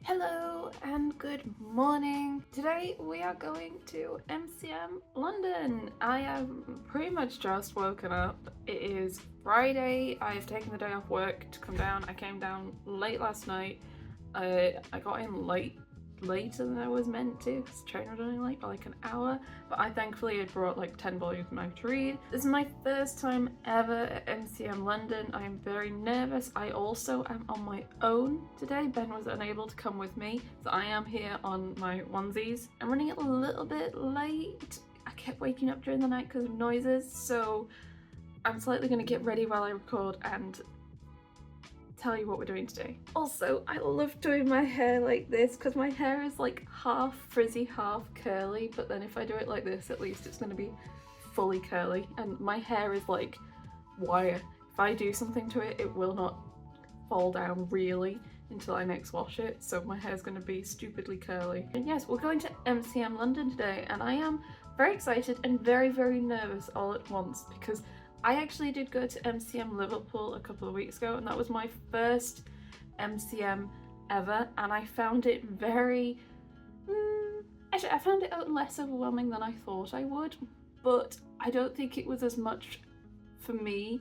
Hello and good morning. Today we are going to MCM London. I am pretty much just woken up. It is Friday. I've taken the day off work to come down. I came down late last night. I got in later than I was meant to because the train was running late by like an hour, but I thankfully had brought like 10 volumes of manga to read. This is my first time ever at MCM London. I am very nervous. I also am on my own today. Ben was unable to come with me, so I am here on my onesies. I'm running a little bit late. I kept waking up during the night because of noises, so I'm slightly going to get ready while I record and tell you what we're doing today. Also, I love doing my hair like this because my hair is like half frizzy, half curly, but then if I do it like this, at least it's going to be fully curly, and my hair is like wire. If I do something to it, it will not fall down really until I next wash it, so my hair is going to be stupidly curly. And yes, we're going to MCM London today, and I am very excited and very, very nervous all at once because I actually did go to MCM Liverpool a couple of weeks ago, and that was my first MCM ever, and I found it very actually I found it less overwhelming than I thought I would, but I don't think it was as much for me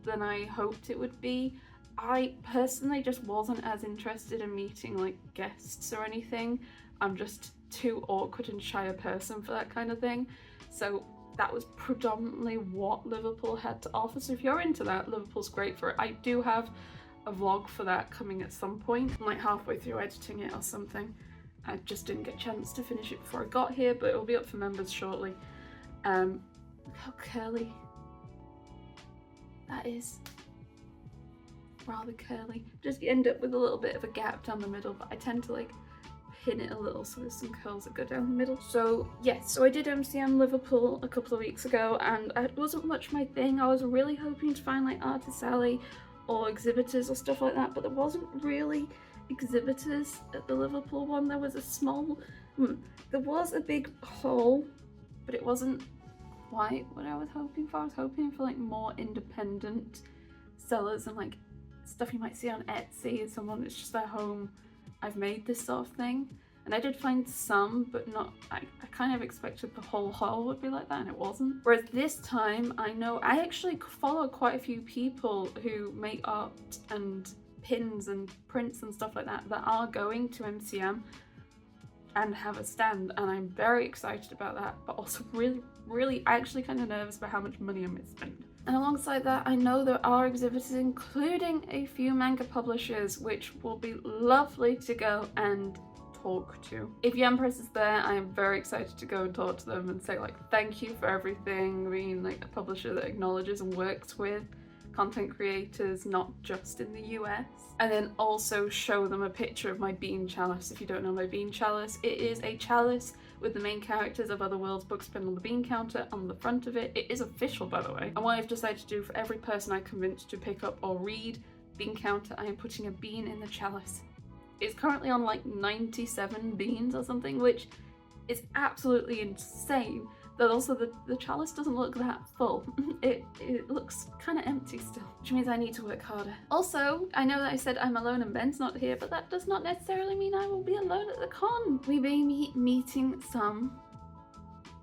than I hoped it would be. I personally just wasn't as interested in meeting like guests or anything. I'm just too awkward and shy a person for that kind of thing, so that was predominantly what Liverpool had to offer. So if you're into that, Liverpool's great for it. I do have a vlog for that coming at some point. I'm like halfway through editing it or something. I just didn't get a chance to finish it before I got here, but it'll be up for members shortly. Look how curly that is. Rather curly. Just end up with a little bit of a gap down the middle, but I tend to like pin it a little so there's some curls that go down the middle. So yes, so I did MCM Liverpool a couple of weeks ago, and it wasn't much my thing. I was really hoping to find like artist alley or exhibitors or stuff like that, but there wasn't really exhibitors at the Liverpool one. There was a small there was a big hall, but it wasn't quite what I was hoping for. I was hoping for like more independent sellers and like stuff you might see on Etsy, someone that's just their home, I've made this sort of thing. And I did find some, but not, I kind of expected the whole hall would be like that, and it wasn't. Whereas this time, I know I actually follow quite a few people who make art and pins and prints and stuff like that are going to MCM and have a stand, and I'm very excited about that, but also really actually kind of nervous about how much money I might spend. And alongside that, I know there are exhibitors, including a few manga publishers, which will be lovely to go and talk to. If Empress is there, I am very excited to go and talk to them and say like thank you for everything, being like a publisher that acknowledges and works with content creators, not just in the US. And then also show them a picture of my bean chalice. If you don't know my bean chalice, it is a chalice with the main characters of Other Worlds books pinned on the bean counter on the front of it. It is official, by the way. And what I've decided to do for every person I convinced to pick up or read bean counter, I am putting a bean in the chalice. It's currently on like 97 beans or something, which is absolutely insane. But also the chalice doesn't look that full. It looks kind of empty still, which means I need to work harder. Also, I know that I said I'm alone and Ben's not here, but that does not necessarily mean I will be alone at the con. We may be meeting some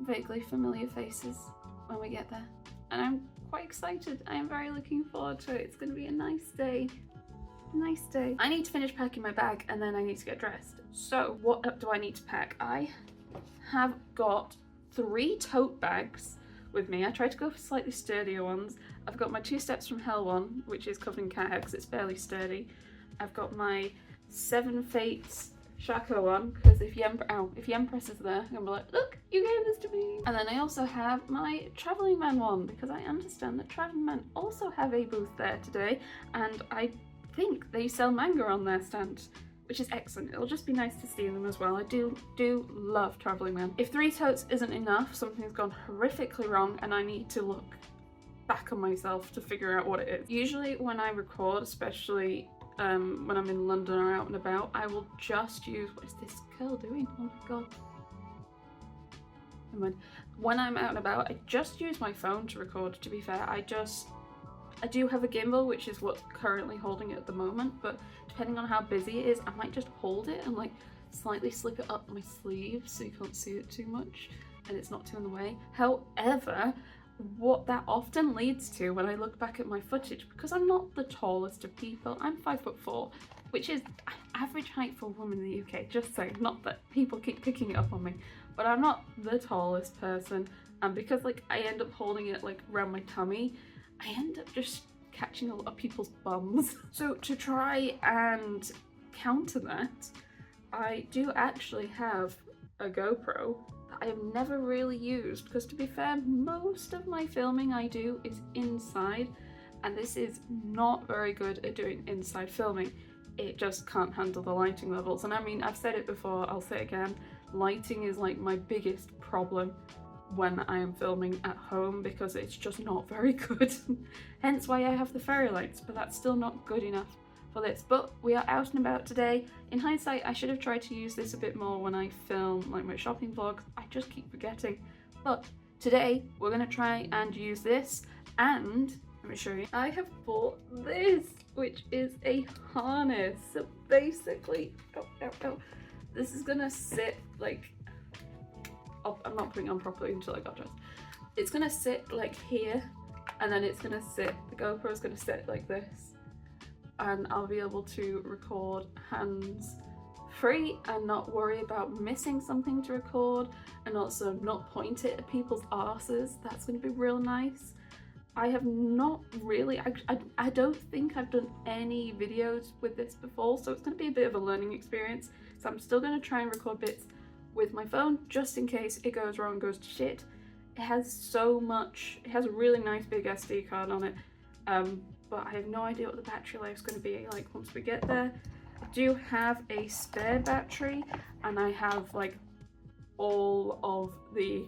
vaguely familiar faces when we get there, and I'm quite excited. I am very looking forward to it. It's going to be a nice day. Nice day. I need to finish packing my bag and then I need to get dressed. So what do I need to pack? I have got 3 tote bags with me. I tried to go for slightly sturdier ones. I've got my 2 Steps from Hell one, which is covered in cat hair because it's fairly sturdy. I've got my 7 Fates Shako one, because if Empress is there, I'm gonna be like, look, you gave this to me. And then I also have my Travelling Man one, because I understand that Travelling Man also have a booth there today, and I think they sell manga on their stand, which is excellent. It'll just be nice to see them as well. I do love Travelling Man. If 3 totes isn't enough, something's gone horrifically wrong and I need to look back on myself to figure out what it is. Usually when I record, especially when I'm in London or out and about, I will just use, what is this girl doing? Oh my god. Never mind. When I'm out and about, I just use my phone to record, to be fair. I just I do have a gimbal, which is what's currently holding it at the moment, but depending on how busy it is, I might just hold it and like slightly slip it up my sleeve so you can't see it too much and it's not too in the way. However, what that often leads to when I look back at my footage, because I'm not the tallest of people, I'm 5'4", which is average height for a woman in the UK, just saying, not that people keep picking it up on me, but I'm not the tallest person, and because like I end up holding it like around my tummy, I end up just catching a lot of people's bums. So to try and counter that, I do actually have a GoPro that I have never really used, because to be fair, most of my filming I do is inside, and this is not very good at doing inside filming. It just can't handle the lighting levels, and I mean, I've said it before, I'll say it again, lighting is like my biggest problem when I am filming at home, because it's just not very good. Hence why I have the fairy lights, but that's still not good enough for this. But we are out and about today. In hindsight, I should have tried to use this a bit more when I film like my shopping vlogs. I just keep forgetting. But today we're gonna try and use this, and let me show you. I have bought this, which is a harness. So basically, this is gonna sit like, oh, I'm not putting it on properly until I got dressed. It's gonna sit like here, and then it's gonna sit, the GoPro is gonna sit like this, and I'll be able to record hands free and not worry about missing something to record, and also not point it at people's arses. That's gonna be real nice. I have not really, I don't think I've done any videos with this before, so it's gonna be a bit of a learning experience. So I'm still gonna try and record bits with my phone, just in case it goes wrong, goes to shit. It has so much, it has a really nice big SD card on it, but I have no idea what the battery life is going to be like once we get there. I do have a spare battery, and I have like all of the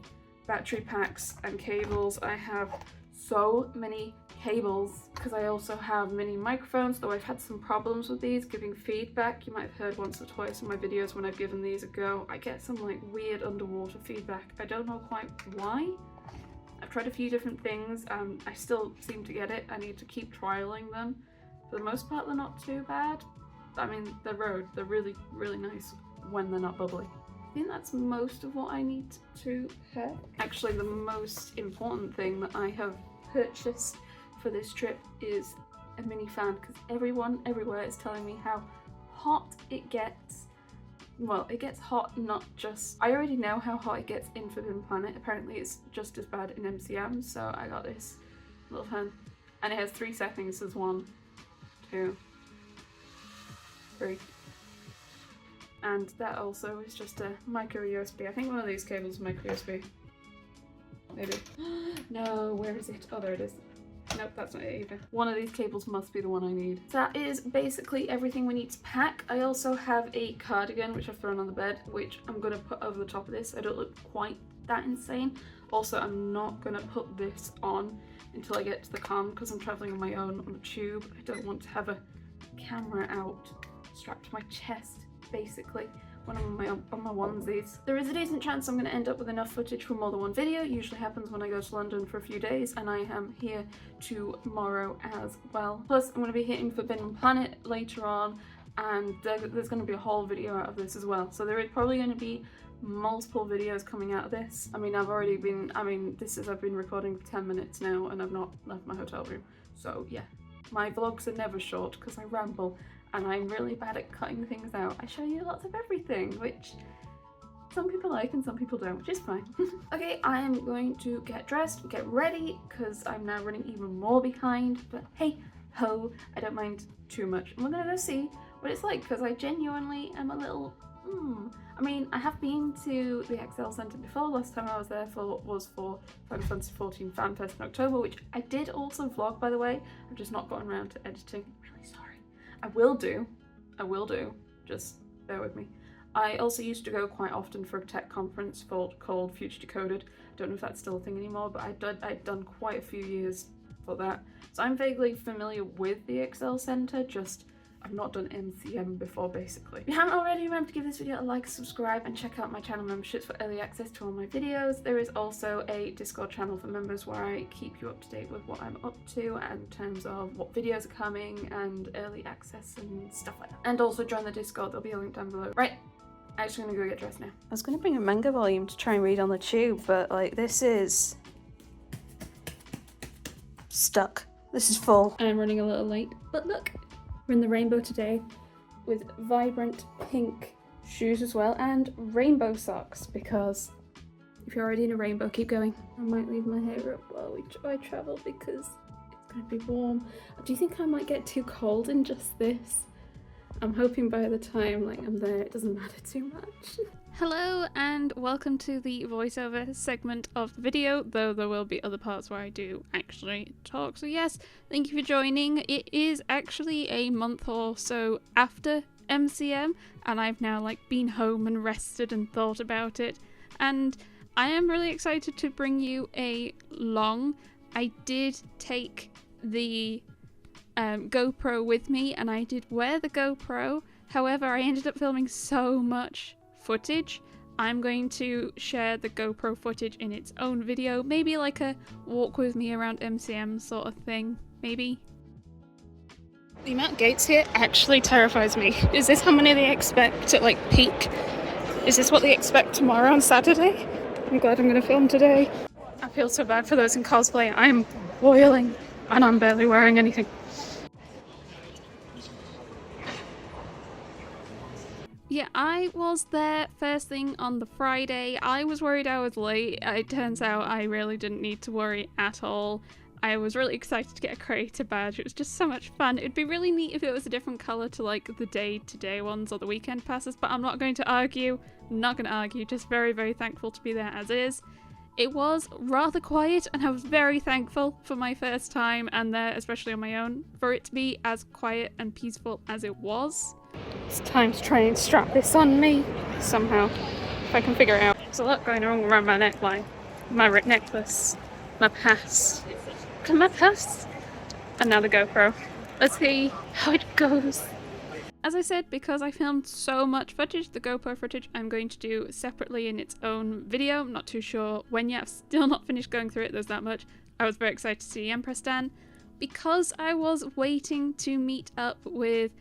battery packs and cables. I have so many cables because I also have mini microphones, though I've had some problems with these giving feedback. You might have heard once or twice in my videos when I've given these a go. I get some like weird underwater feedback. I don't know quite why. I've tried a few different things, I still seem to get it. I need to keep trialing them. For the most part, they're not too bad. I mean, they're really, really nice when they're not bubbly. I think that's most of what I need to have. Actually, the most important thing that I have purchased for this trip is a mini fan, because everyone everywhere is telling me how hot it gets. Well, it gets hot, not just, I already know how hot it gets in Forbidden Planet. Apparently it's just as bad in MCM, so I got this little fan, and it has 3 settings. There's 1, 2, 3, and that also is just a micro USB. I think one of these cables is micro USB, maybe. No, where is it? Oh, there it is. Nope, that's not it either. One of these cables must be the one I need. So that is basically everything we need to pack. I also have a cardigan, which I've thrown on the bed, which I'm going to put over the top of this. I don't look quite that insane. Also, I'm not going to put this on until I get to the con, because I'm travelling on my own on a tube. I don't want to have a camera out strapped to my chest, basically, when I'm on my onesies. There is a decent chance I'm going to end up with enough footage for more than one video. It usually happens when I go to London for a few days, and I am here tomorrow as well. Plus, I'm going to be hitting Forbidden Planet later on, and there's going to be a whole video out of this as well. So there is probably going to be multiple videos coming out of this. I mean, I've been recording for 10 minutes now, and I've not left my hotel room. So yeah, my vlogs are never short because I ramble, and I'm really bad at cutting things out. I show you lots of everything, which some people like and some people don't, which is fine. Okay, I am going to get dressed, get ready, because I'm now running even more behind, but hey ho, I don't mind too much. And we're gonna go see what it's like, because I genuinely am a little, I mean, I have been to the XL Centre before. Last time I was there was for Final Fantasy XIV Fan Fest in October, which I did also vlog, by the way. I've just not gotten around to editing. I'm really sorry. I will do, just bear with me. I also used to go quite often for a tech conference called Future Decoded. I don't know if that's still a thing anymore, but I'd done quite a few years for that. So I'm vaguely familiar with the XL Centre, just I've not done MCM before, basically. If you haven't already, remember to give this video a like, subscribe, and check out my channel memberships for early access to all my videos. There is also a Discord channel for members where I keep you up to date with what I'm up to in terms of what videos are coming and early access and stuff like that. And also join the Discord, there'll be a link down below. Right, I'm actually gonna go get dressed now. I was gonna bring a manga volume to try and read on the tube, but like this is stuck. This is full. I'm running a little late, but look, we're in the rainbow today with vibrant pink shoes as well and rainbow socks, because if you're already in a rainbow, keep going. I might leave my hair up while I travel because it's gonna be warm. Do you think I might get too cold in just this? I'm hoping by the time I'm there it doesn't matter too much. Hello and welcome to the voiceover segment of the video, though there will be other parts where I do actually talk. So yes, thank you for joining. It is actually a month or so after MCM and I've now been home and rested and thought about it, and I am really excited to bring you a long. I did take the GoPro with me and I did wear the GoPro, however I ended up filming so much footage. I'm going to share the GoPro footage in its own video, maybe like a walk with me around MCM sort of thing, maybe. The amount of gates here actually terrifies me. Is this how many they expect at peak? Is this what they expect tomorrow on Saturday? I'm glad I'm going to film today. I feel so bad for those in cosplay. I'm boiling and I'm barely wearing anything. Yeah, I was there first thing on the Friday. I was worried I was late. It turns out I really didn't need to worry at all. I was really excited to get a creator badge. It was just so much fun. It'd be really neat if it was a different colour to the day-to-day ones or the weekend passes, but I'm not going to argue. I'm not going to argue. Just very, very thankful to be there as is. It was rather quiet and I was very thankful for my first time and there, especially on my own, for it to be as quiet and peaceful as it was. It's time to try and strap this on me somehow, if I can figure it out. There's a lot going on around my neckline, my necklace, my pass, and now the GoPro. Let's see how it goes. As I said, because I filmed so much footage, the GoPro footage I'm going to do separately in its own video. I'm not too sure when yet. I've still not finished going through it, there's that much. I was very excited to see Empress Dan. Because I was waiting to meet up with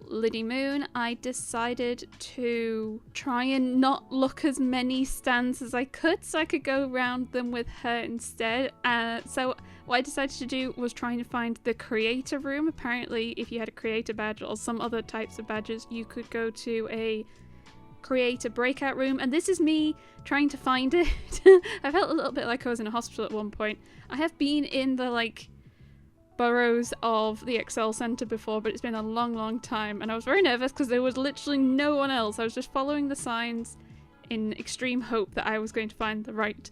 Liddy Moon, I decided to try and not look as many stands as I could so I could go around them with her instead. So what I decided to do was trying to find the creator room. Apparently if you had a creator badge or some other types of badges, you could go to a creator breakout room, and this is me trying to find it. I felt a little bit like I was in a hospital at one point. I have been in the boroughs of the Excel Centre before, but it's been a long time and I was very nervous because there was literally no one else. I was just following the signs in extreme hope that I was going to find the right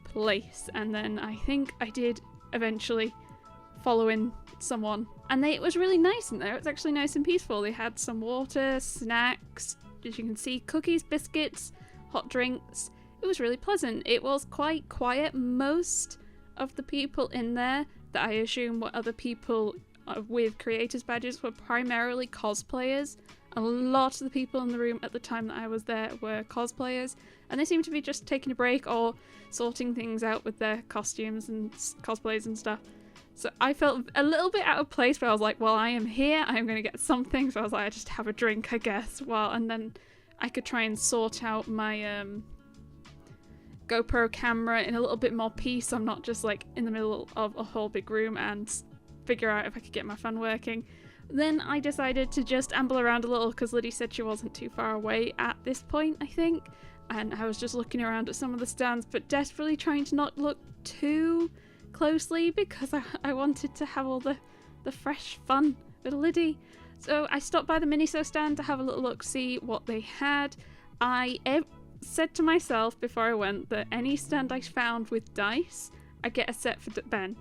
place, and then I think I did eventually follow in someone, and it was really nice in there. It was actually nice and peaceful. They had some water, snacks, as you can see, cookies, biscuits, hot drinks. It was really pleasant. It was quite quiet. Most of the people in there that I assume were other people with creators badges were primarily cosplayers. A lot of the people in the room at the time that I was there were cosplayers, and they seemed to be just taking a break or sorting things out with their costumes and cosplays and stuff. So I felt a little bit out of place, but I was like, well, I am here, I'm going to get something. So I was like, I just have a drink, I guess, and then I could try and sort out my GoPro camera in a little bit more peace. I'm not just in the middle of a whole big room, and figure out if I could get my phone working. Then I decided to just amble around a little because Liddy said she wasn't too far away at this point, I think, and I was just looking around at some of the stands, but desperately trying to not look too closely because I wanted to have all the fresh fun with Liddy. So I stopped by the Miniso stand to have a little look, see what they had. I said to myself before I went that any stand I found with dice, I'd get a set for Ben.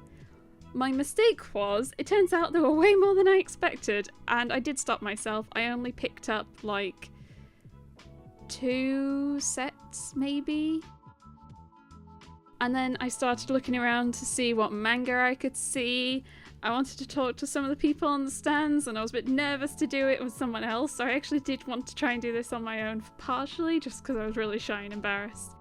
My mistake was, it turns out there were way more than I expected, and I did stop myself. I only picked up 2 sets maybe. And then I started looking around to see what manga I could see. I wanted to talk to some of the people on the stands, and I was a bit nervous to do it with someone else, so I actually did want to try and do this on my own partially, just because I was really shy and embarrassed.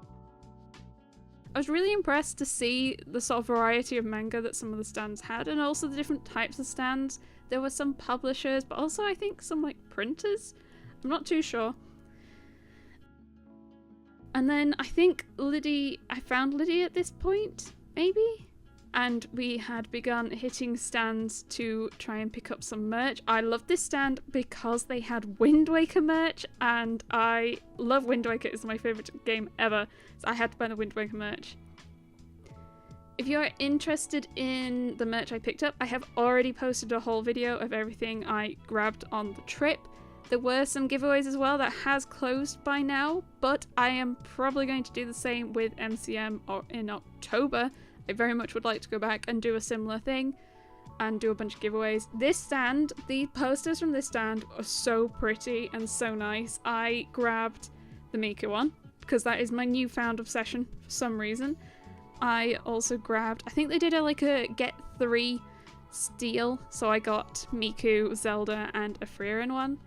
I was really impressed to see the sort of variety of manga that some of the stands had, and also the different types of stands. There were some publishers, but also I think some like printers. I'm not too sure. And then I think I found Liddy at this point, maybe? And we had begun hitting stands to try and pick up some merch. I loved this stand because they had Wind Waker merch, and I love Wind Waker. It's my favourite game ever, so I had to buy the Wind Waker merch. If you're interested in the merch I picked up, I have already posted a whole video of everything I grabbed on the trip. There were some giveaways as well that has closed by now, but I am probably going to do the same with MCM or in October. I very much would like to go back and do a similar thing and do a bunch of giveaways. This stand, the posters from this stand are so pretty and so nice. I grabbed the Miku one because that is my newfound obsession for some reason. I also grabbed, I think they did a get 3 steal, so I got Miku, Zelda and a Frieren one.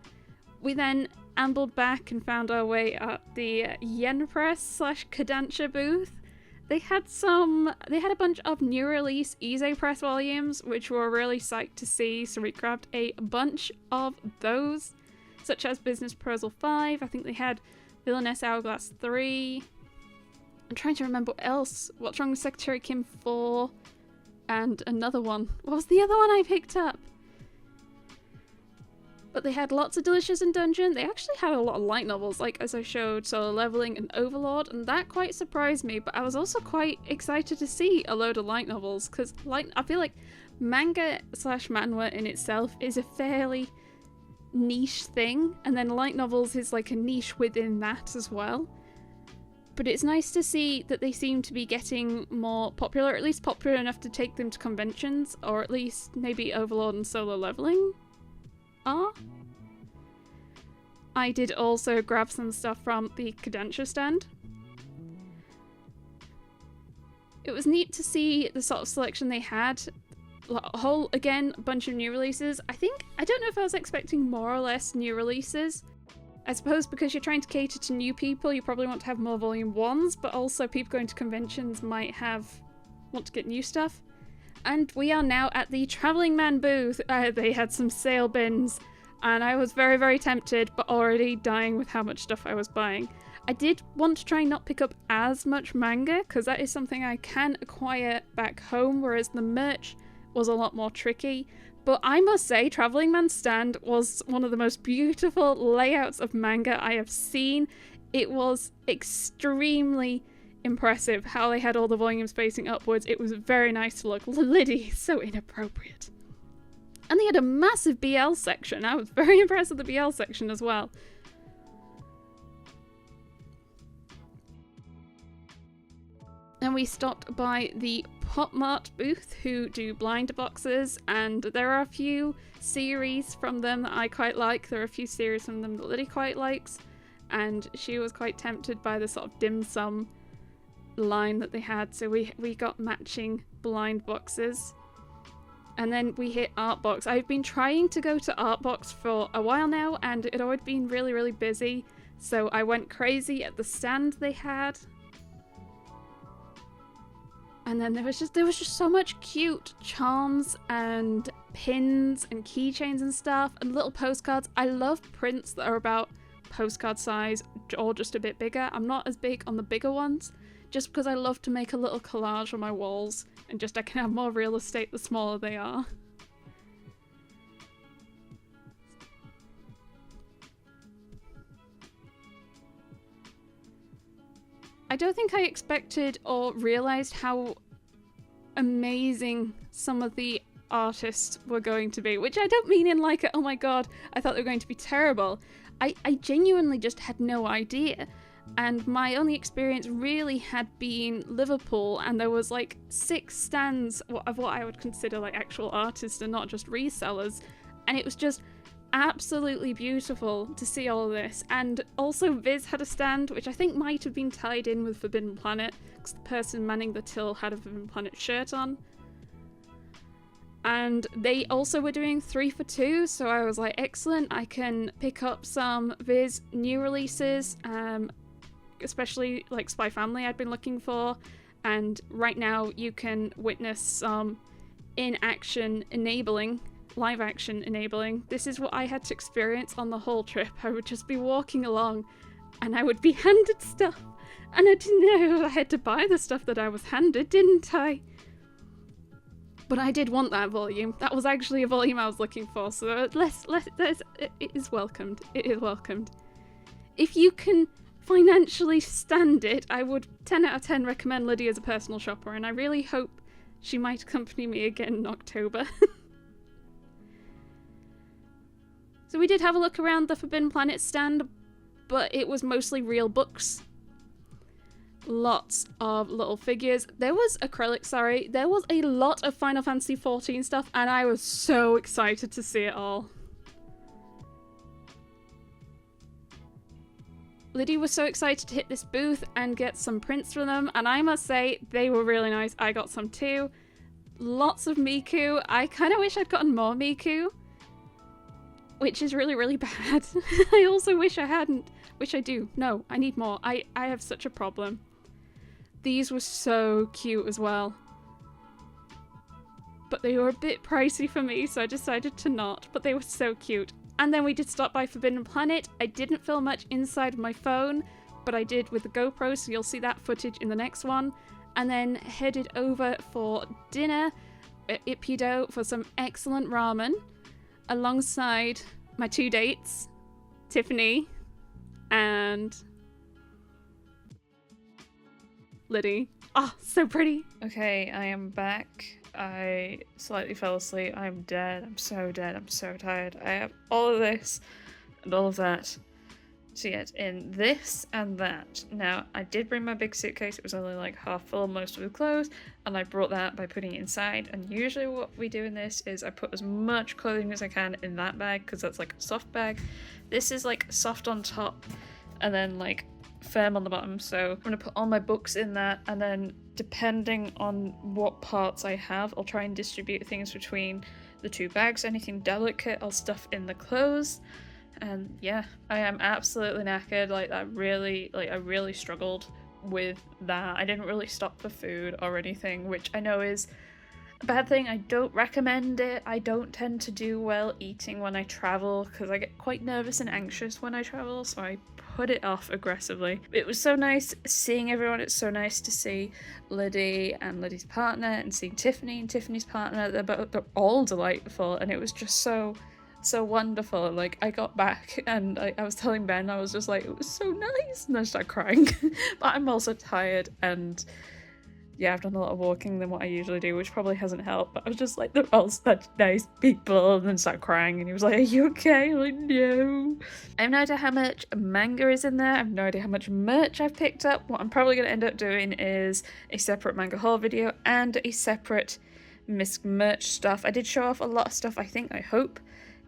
We then ambled back and found our way at the Yen Press / Kodansha booth. They had a bunch of new release Ize Press volumes, which we were really psyched to see, so we grabbed a bunch of those, such as Business Proposal 5, I think they had Villainess Hourglass 3, I'm trying to remember what else, What's Wrong with Secretary Kim 4, and another one. What was the other one I picked up? But they had lots of Delicious in Dungeon. They actually had a lot of light novels, like as I showed, Solo Leveling and Overlord, and that quite surprised me, but I was also quite excited to see a load of light novels, because I feel like manga / manhwa in itself is a fairly niche thing, and then light novels is like a niche within that as well. But it's nice to see that they seem to be getting more popular, at least popular enough to take them to conventions, or at least maybe Overlord and Solo Leveling are. I did also grab some stuff from the Kodansha stand. It was neat to see the sort of selection they had. A whole, again, bunch of new releases. I don't know if I was expecting more or less new releases. I suppose because you're trying to cater to new people, you probably want to have more volume 1s, but also people going to conventions might want to get new stuff. And we are now at the Travelling Man booth. They had some sale bins, and I was very, very tempted, but already dying with how much stuff I was buying. I did want to try and not pick up as much manga, because that is something I can acquire back home, whereas the merch was a lot more tricky. But I must say, Travelling Man's stand was one of the most beautiful layouts of manga I have seen. It was extremely impressive how they had all the volumes facing upwards. It was very nice to look. Liddy, so inappropriate. And they had a massive BL section. I was very impressed with the BL section as well. And we stopped by the Pop Mart booth, who do blind boxes, and there are a few series from them that I quite like. There are a few series from them that Liddy quite likes, and she was quite tempted by the sort of dim sum line that they had, so we got matching blind boxes. And then we hit Artbox. I've been trying to go to Artbox for a while now, and it had already been really, really busy, so I went crazy at the stand they had. And then there was just so much cute charms and pins and keychains and stuff and little postcards. I love prints that are about postcard size or just a bit bigger. I'm not as big on the bigger ones, just because I love to make a little collage on my walls, and just I can have more real estate the smaller they are. I don't think I expected or realised how amazing some of the artists were going to be, which I don't mean in like, oh my god, I thought they were going to be terrible. I genuinely just had no idea, and my only experience really had been Liverpool, and there was like 6 stands of what I would consider like actual artists and not just resellers, and it was just absolutely beautiful to see all of this. And also Viz had a stand, which I think might have been tied in with Forbidden Planet, because the person manning the till had a Forbidden Planet shirt on. and they also were doing 3 for 2, so I was like, excellent, I can pick up some Viz new releases, especially like Spy Family I'd been looking for, and right now you can witness some in-action enabling, live-action enabling. This is what I had to experience on the whole trip. I would just be walking along and I would be handed stuff, and I didn't know I had to buy the stuff that I was handed, didn't I? But I did want that volume. That was actually a volume I was looking for, so it is welcomed. It is welcomed. If you can financially stand it, I would 10 out of 10 recommend Lydia as a personal shopper, and I really hope she might accompany me again in October. So we did have a look around the Forbidden Planet stand, but it was mostly real books. Lots of little figures. There was acrylic, sorry. There was a lot of Final Fantasy XIV stuff, and I was so excited to see it all. Lydia was so excited to hit this booth and get some prints from them, and I must say, they were really nice. I got some too. Lots of Miku. I kind of wish I'd gotten more Miku, which is really, really bad. I also wish I hadn't. Wish I do. No, I need more. I have such a problem. These were so cute as well. But they were a bit pricey for me, so I decided to not. But they were so cute. And then we did stop by Forbidden Planet. I didn't film much inside of my phone, but I did with the GoPro, so you'll see that footage in the next one. And then headed over for dinner at Ippudo for some excellent ramen, alongside my 2 dates, Tiffany and Liddy. Oh, so pretty. Okay, I am back. I slightly fell asleep. I'm dead. I'm so dead. I'm so tired. I have all of this and all of that to get in this and that. Now, I did bring my big suitcase. It was only like half full, most of the clothes, and I brought that by putting it inside. And usually what we do in this is I put as much clothing as I can in that bag, because that's like a soft bag. This is like soft on top and then like firm on the bottom, so I'm gonna put all my books in that, and then depending on what parts I have, I'll try and distribute things between the 2 bags. Anything delicate I'll stuff in the clothes. And yeah, I am absolutely knackered. I really struggled with that. I didn't really stop for food or anything, which I know is a bad thing. I don't recommend it. I don't tend to do well eating when I travel, because I get quite nervous and anxious when I travel, so I put it off aggressively. It was so nice seeing everyone. It's so nice to see Liddy and Liddy's partner, and seeing Tiffany and Tiffany's partner. They're all delightful, and it was just so wonderful. Like, I got back and I was telling Ben, I was just like, it was so nice, and I started crying. But I'm also tired, and yeah, I've done a lot of walking than what I usually do, which probably hasn't helped, but I was just like, they're all such nice people, and then started crying, and he was like, are you okay? I'm like, no. I have no idea how much manga is in there. I have no idea how much merch I've picked up. What I'm probably going to end up doing is a separate manga haul video and a separate merch stuff. I did show off a lot of stuff, I hope,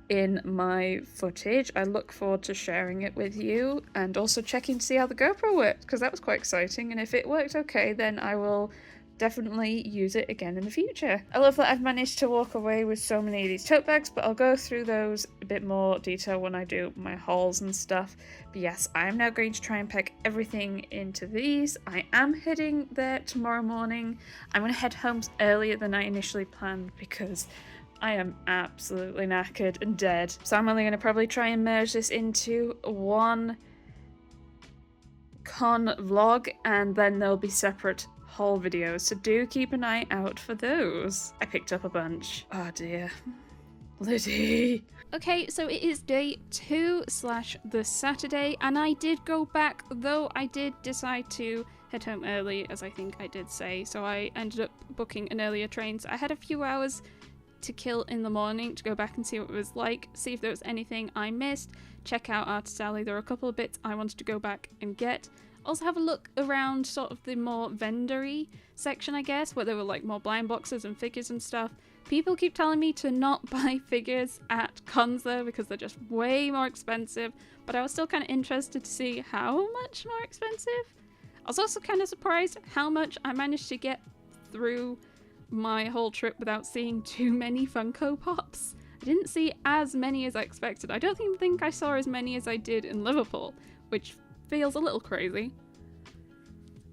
in my footage. I look forward to sharing it with you, and also checking to see how the GoPro worked, because that was quite exciting, and if it worked okay, then I will definitely use it again in the future. I love that I've managed to walk away with so many of these tote bags, but I'll go through those a bit more detail when I do my hauls and stuff. But yes, I'm now going to try and pack everything into these. I am heading there tomorrow morning. I'm going to head home earlier than I initially planned, because I am absolutely knackered and dead. So I'm only going to probably try and merge this into one con vlog, and then there'll be separate haul videos. So do keep an eye out for those. I picked up a bunch. Oh dear. Liddy. Okay, so it is day 2/the Saturday, and I did go back, though I did decide to head home early, as I think I did say. So I ended up booking an earlier train. So I had a few hours to kill in the morning to go back and see what it was like, see if there was anything I missed, check out Artist Alley. There were a couple of bits I wanted to go back and get. Also have a look around sort of the more vendory section, I guess, where there were like more blind boxes and figures and stuff. People keep telling me to not buy figures at cons though, because they're just way more expensive, but I was still kind of interested to see how much more expensive. I was also kind of surprised how much I managed to get through my whole trip without seeing too many Funko Pops. I didn't see as many as I expected. I don't even think I saw as many as I did in Liverpool, which feels a little crazy.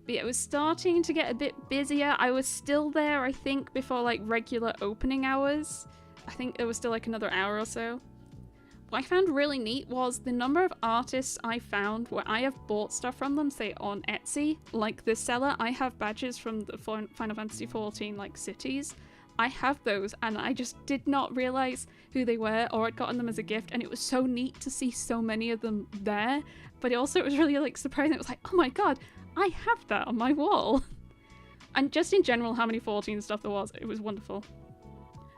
But yeah, it was starting to get a bit busier. I was still there, I think, before like regular opening hours. I think there was still like another hour or so. What I found really neat was the number of artists I found where I have bought stuff from them, say on Etsy. Like this seller, I have badges from the Final Fantasy XIV like cities. I have those and I just did not realize who they were or I'd gotten them as a gift, and it was so neat to see so many of them there. But it was really like surprising. It was like, oh my god, I have that on my wall. And just in general, how many 14 stuff there was, it was wonderful.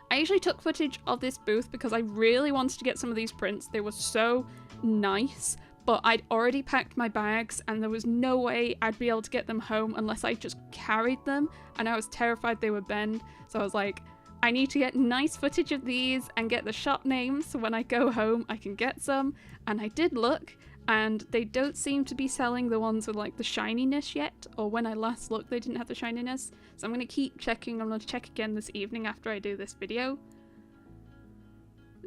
I actually took footage of this booth because I really wanted to get some of these prints. They were so nice, but I'd already packed my bags and there was no way I'd be able to get them home unless I just carried them, and I was terrified they would bend. So I was like, I need to get nice footage of these and get the shop names so when I go home I can get some. And I did look, and they don't seem to be selling the ones with like the shininess yet, or when I last looked they didn't have the shininess. So I'm going to keep checking. I'm going to check again this evening after I do this video.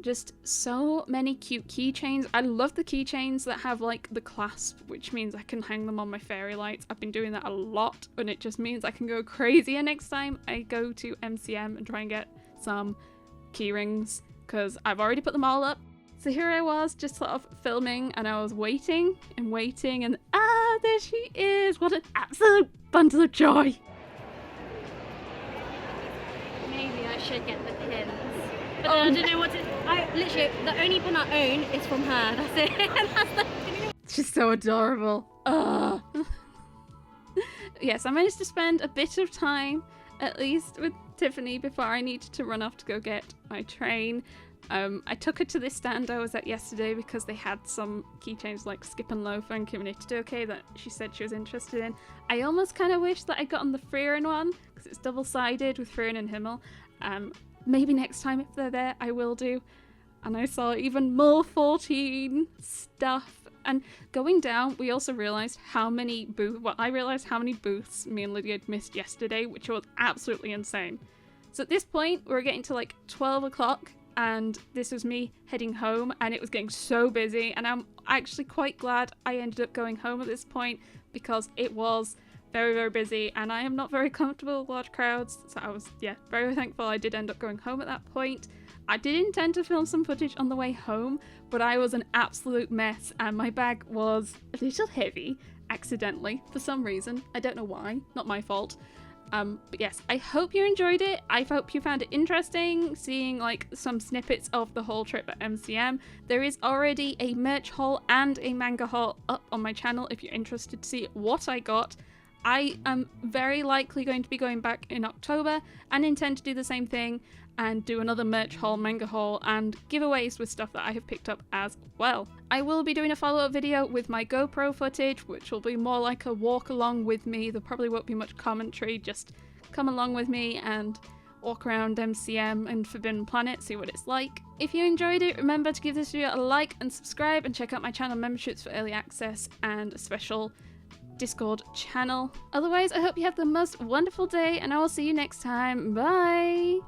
Just so many cute keychains. I love the keychains that have like the clasp, which means I can hang them on my fairy lights. I've been doing that a lot, and it just means I can go crazier next time I go to MCM and try and get some key rings, because I've already put them all up. So here I was just sort of filming, and I was waiting and waiting, and there she is. What an absolute bundle of joy. Maybe I should get the pins. But then I don't know what to... literally, the only pin I own is from her. That's it. She's so adorable. Yes, I managed to spend a bit of time, at least, with Tiffany before I needed to run off to go get my train. I took her to this stand I was at yesterday because they had some keychains like Skip and Loafer and Kim Nittodoke that she said she was interested in. I almost kind of wish that I'd gotten the Frieren one because it's double-sided with Frieren and Himmel. Maybe next time if they're there I will do. And I saw even more 14 stuff. And going down, we also realised how many I realised how many booths me and Lydia had missed yesterday, which was absolutely insane. So at this point, we were getting to like 12 o'clock, and this was me heading home, and it was getting so busy, and I'm actually quite glad I ended up going home at this point because it was very, very busy, and I am not very comfortable with large crowds, so I was, very thankful I did end up going home at that point. I did intend to film some footage on the way home, but I was an absolute mess, and my bag was a little heavy, accidentally, for some reason. I don't know why, not my fault. But yes, I hope you enjoyed it. I hope you found it interesting, seeing like some snippets of the whole trip at MCM. There is already a merch haul and a manga haul up on my channel if you're interested to see what I got. I am very likely going to be going back in October and intend to do the same thing and do another merch haul, manga haul, and giveaways with stuff that I have picked up as well. I will be doing a follow-up video with my GoPro footage, which will be more like a walk along with me. There probably won't be much commentary, just come along with me and walk around MCM and Forbidden Planet, see what it's like. If you enjoyed it, remember to give this video a like and subscribe, and check out my channel memberships for early access and a special Discord channel. Otherwise, I hope you have the most wonderful day, and I will see you next time. Bye!